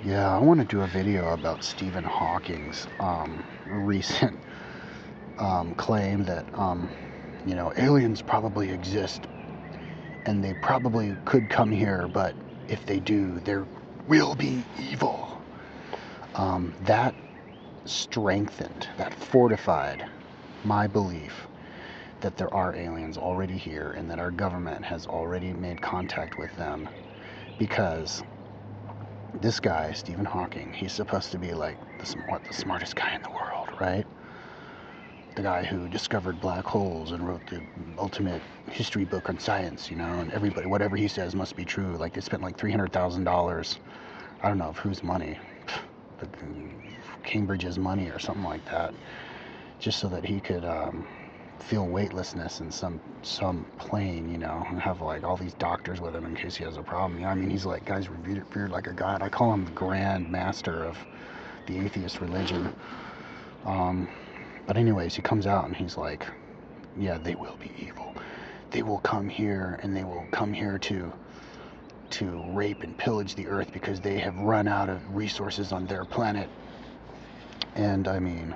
Yeah, I want to do a video about Stephen Hawking's recent claim that aliens probably exist and they probably could come here, but if they do, there will be evil. That strengthened, that fortified my belief that there are aliens already here and that our government has already made contact with them, because this guy, Stephen Hawking, he's supposed to be like the smartest guy in the world, right? The guy who discovered black holes and wrote the ultimate history book on science, and everybody, whatever he says must be true. Like they spent like $300,000, I don't know of whose money, but Cambridge's money or something like that, just so that he could feel weightlessness in some plane, and have like all these doctors with him in case he has a problem. I mean, he's like, guys revered like a god. I call him the grand master of the atheist religion. Um, but anyways, he comes out and he's like, yeah, they will be evil. They will come here and they will come here to rape and pillage the earth because they have run out of resources on their planet. And I mean,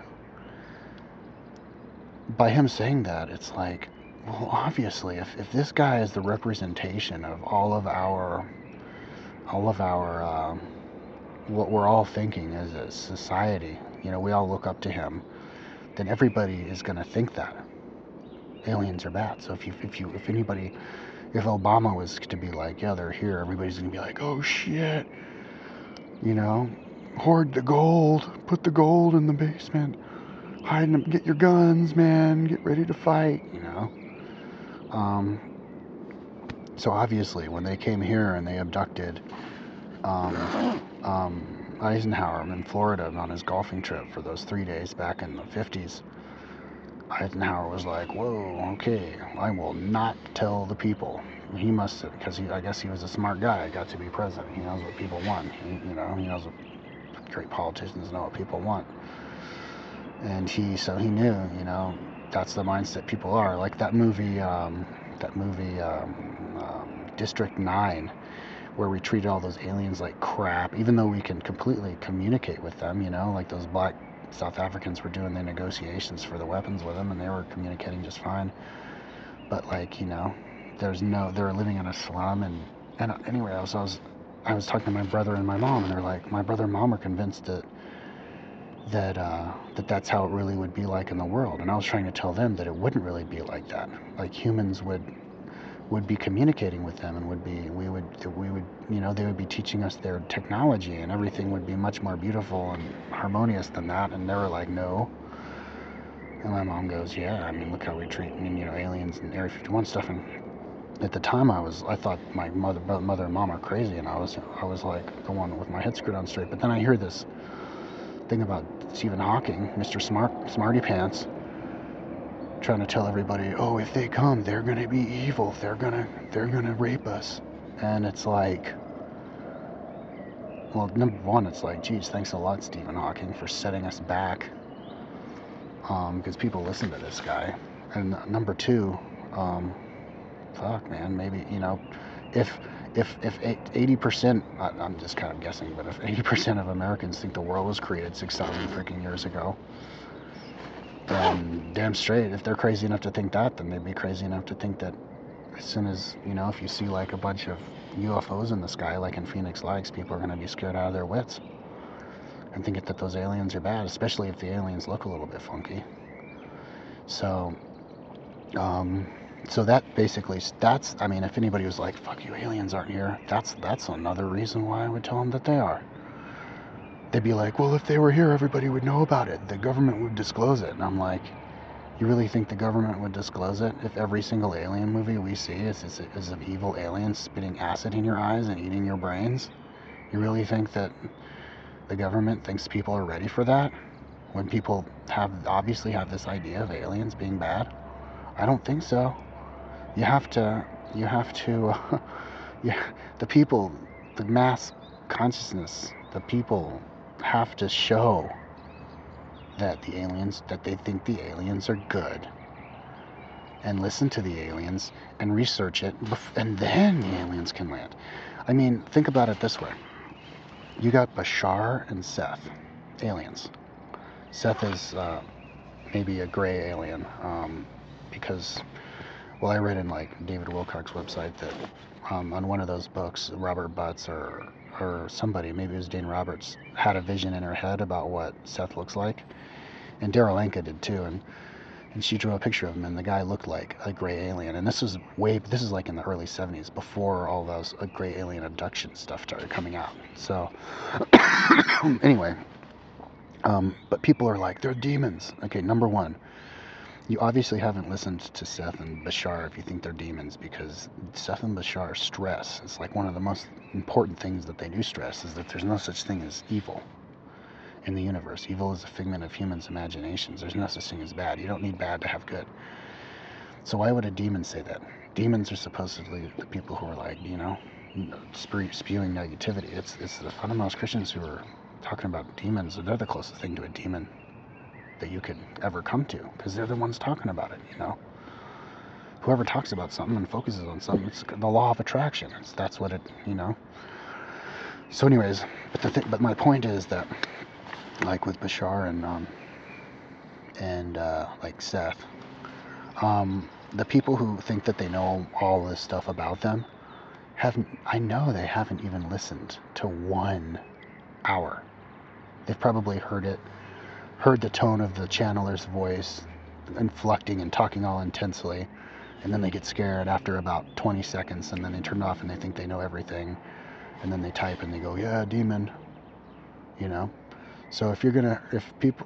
by him saying that, it's like, well, obviously, if this guy is the representation of all of our what we're all thinking as a society, we all look up to him, then everybody is going to think that aliens are bad. So if Obama was to be like, yeah, they're here, everybody's going to be like, oh shit, you know, hoard the gold, put the gold in the basement, hide them, get your guns, man, get ready to fight. Um, so obviously, when they came here and they abducted Eisenhower in Florida on his golfing trip for those 3 days back in the 50s, Eisenhower was like, whoa, okay, I will not tell the people. He must have, because I guess he was a smart guy, got to be president. He knows what people want. He knows what great politicians know what people want. And so he knew, that's the mindset people are. Like that movie, District 9, where we treated all those aliens like crap, even though we can completely communicate with them, like those black South Africans were doing the negotiations for the weapons with them and they were communicating just fine. But like, they're living in a slum and anyway, I was talking to my brother and my mom, and they're like, my brother and mom are convinced that's how it really would be like in the world. And I was trying to tell them that it wouldn't really be like that. Like humans would be communicating with them and we would they would be teaching us their technology and everything would be much more beautiful and harmonious than that. And they were like, no. And my mom goes, yeah, I mean, look how we treat aliens and Area 51 stuff. And at the time I thought my mother and mom are crazy, and I was like the one with my head screwed on straight. But then I hear this thing about Stephen Hawking, Mr. Smarty Pants, trying to tell everybody, oh, if they come, they're gonna be evil. They're gonna rape us. And it's like, well, number one, it's like, geez, thanks a lot, Stephen Hawking, for setting us back, because people listen to this guy. And number two, fuck, man, maybe if 80%, I'm just kind of guessing, but if 80% of Americans think the world was created 6,000 freaking years ago, then damn straight, if they're crazy enough to think that, then they'd be crazy enough to think that as soon as, if you see like a bunch of UFOs in the sky, like in Phoenix Lights, people are going to be scared out of their wits and think that those aliens are bad, especially if the aliens look a little bit funky. So, so that basically, I mean, if anybody was like, fuck you, aliens aren't here, that's another reason why I would tell them that they are. They'd be like, well, if they were here, everybody would know about it. The government would disclose it. And I'm like, you really think the government would disclose it if every single alien movie we see is of evil aliens spitting acid in your eyes and eating your brains? You really think that the government thinks people are ready for that? When people obviously have this idea of aliens being bad? I don't think so. You have to, yeah, the people, the mass consciousness, the people have to show that they think the aliens are good, and listen to the aliens and research it, and then the aliens can land. I mean, think about it this way. You got Bashar and Seth, aliens. Seth is maybe a gray alien, because, well, I read in like David Wilcock's website that on one of those books, Robert Butts or somebody, maybe it was Dane Roberts, had a vision in her head about what Seth looks like, and Daryl Anka did too, and she drew a picture of him, and the guy looked like a gray alien. And this is like in the early 70s, before all those gray alien abduction stuff started coming out. So anyway, but people are like, they're demons. Okay, number one, you obviously haven't listened to Seth and Bashar if you think they're demons, because Seth and Bashar stress, it's like one of the most important things that they do stress, is that there's no such thing as evil in the universe. Evil is a figment of humans' imaginations. There's no such thing as bad. You don't need bad to have good. So why would a demon say that? Demons are supposedly the people who are like, spewing negativity. It's the fundamentalist Christians who are talking about demons. They're the closest thing to a demon that you could ever come to, because they're the ones talking about it. Whoever talks about something and focuses on something, it's the law of attraction. That's what it. So anyways, but my point is that, like with Bashar and like Seth, the people who think that they know all this stuff about them I know they haven't even listened to 1 hour. They've probably heard the tone of the channeler's voice inflecting and talking all intensely, and then they get scared after about 20 seconds, and then they turn it off and they think they know everything, and then they type and they go, yeah, demon, So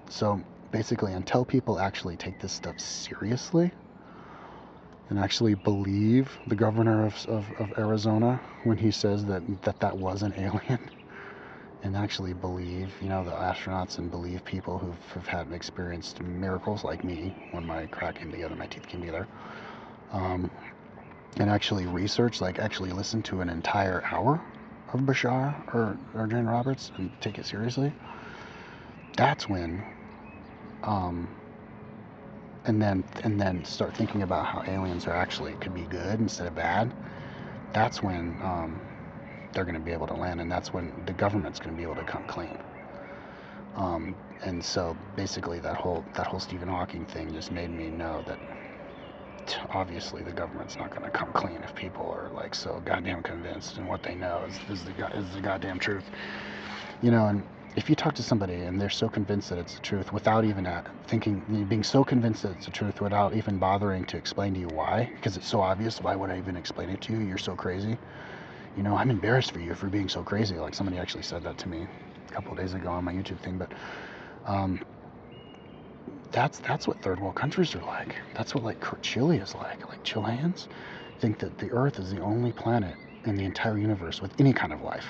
so basically, until people actually take this stuff seriously and actually believe the governor of Arizona when he says that was an alien, and actually believe, the astronauts, and believe people who've had experienced miracles like me when my crack came together, my teeth came together, and actually research, like actually listen to an entire hour of Bashar or Jane Roberts and take it seriously, that's when, and then start thinking about how aliens could be good instead of bad. That's when they're going to be able to land, and that's when the government's going to be able to come clean. And so basically, that whole Stephen Hawking thing just made me know that obviously the government's not going to come clean if people are like so goddamn convinced, and what they know is the goddamn truth. And if you talk to somebody and they're so convinced that it's the truth without even being so convinced that it's the truth without even bothering to explain to you why, because it's so obvious, why would I even explain it to you? You're so crazy. I'm embarrassed for you for being so crazy. Like, somebody actually said that to me a couple of days ago on my YouTube thing. But that's what third world countries are like. That's what, like, Chile is like. Like, Chileans think that the Earth is the only planet in the entire universe with any kind of life,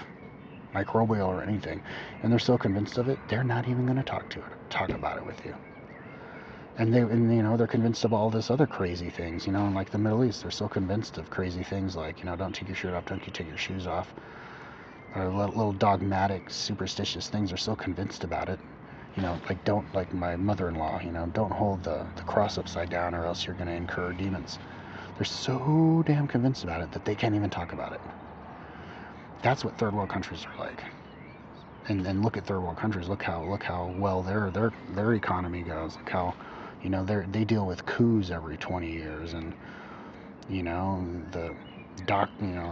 microbial or anything, and they're so convinced of it, they're not even going to talk about it with you. And they're convinced of all this other crazy things, in like the Middle East, they're so convinced of crazy things like, don't take your shirt off, don't you take your shoes off, or little dogmatic, superstitious things. They're so convinced about it, like my mother-in-law, don't hold the cross upside down or else you're going to incur demons. They're so damn convinced about it that they can't even talk about it. That's what third world countries are like. And look at third world countries. Look how well their economy goes. Look how, they deal with coups every 20 years, and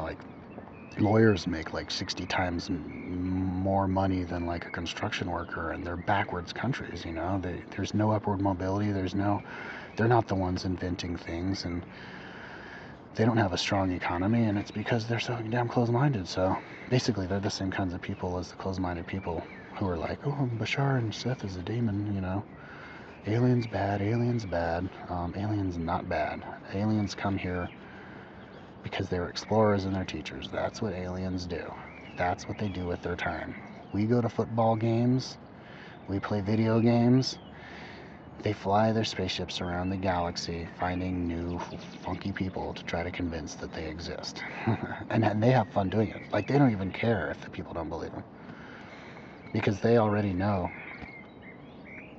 like lawyers make like 60 times more money than like a construction worker, and they're backwards countries. There's no upward mobility. They're not the ones inventing things, and they don't have a strong economy, and it's because they're so damn close-minded. So basically, they're the same kinds of people as the close-minded people who are like, oh, Bashar and Seth is a demon, aliens bad, aliens not bad. Aliens come here because they were explorers and they're teachers. That's what aliens do. That's what they do with their time. We go to football games, we play video games. They fly their spaceships around the galaxy, finding new, funky people to try to convince that they exist. And they have fun doing it. Like, they don't even care if the people don't believe them, because they already know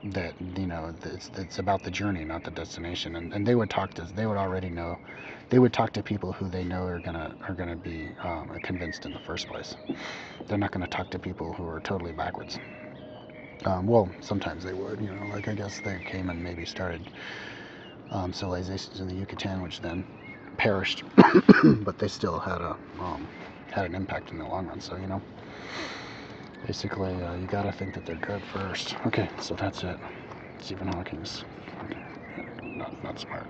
that it's about the journey, not the destination. And they would already know. They would talk to people who they know are gonna be convinced in the first place. They're not gonna talk to people who are totally backwards. Well, sometimes they would, like I guess they came and maybe started civilizations in the Yucatan, which then perished, but they still had an impact in the long run. So basically, you gotta think that they're good first. Okay, so that's it. Stephen Hawking's not smart.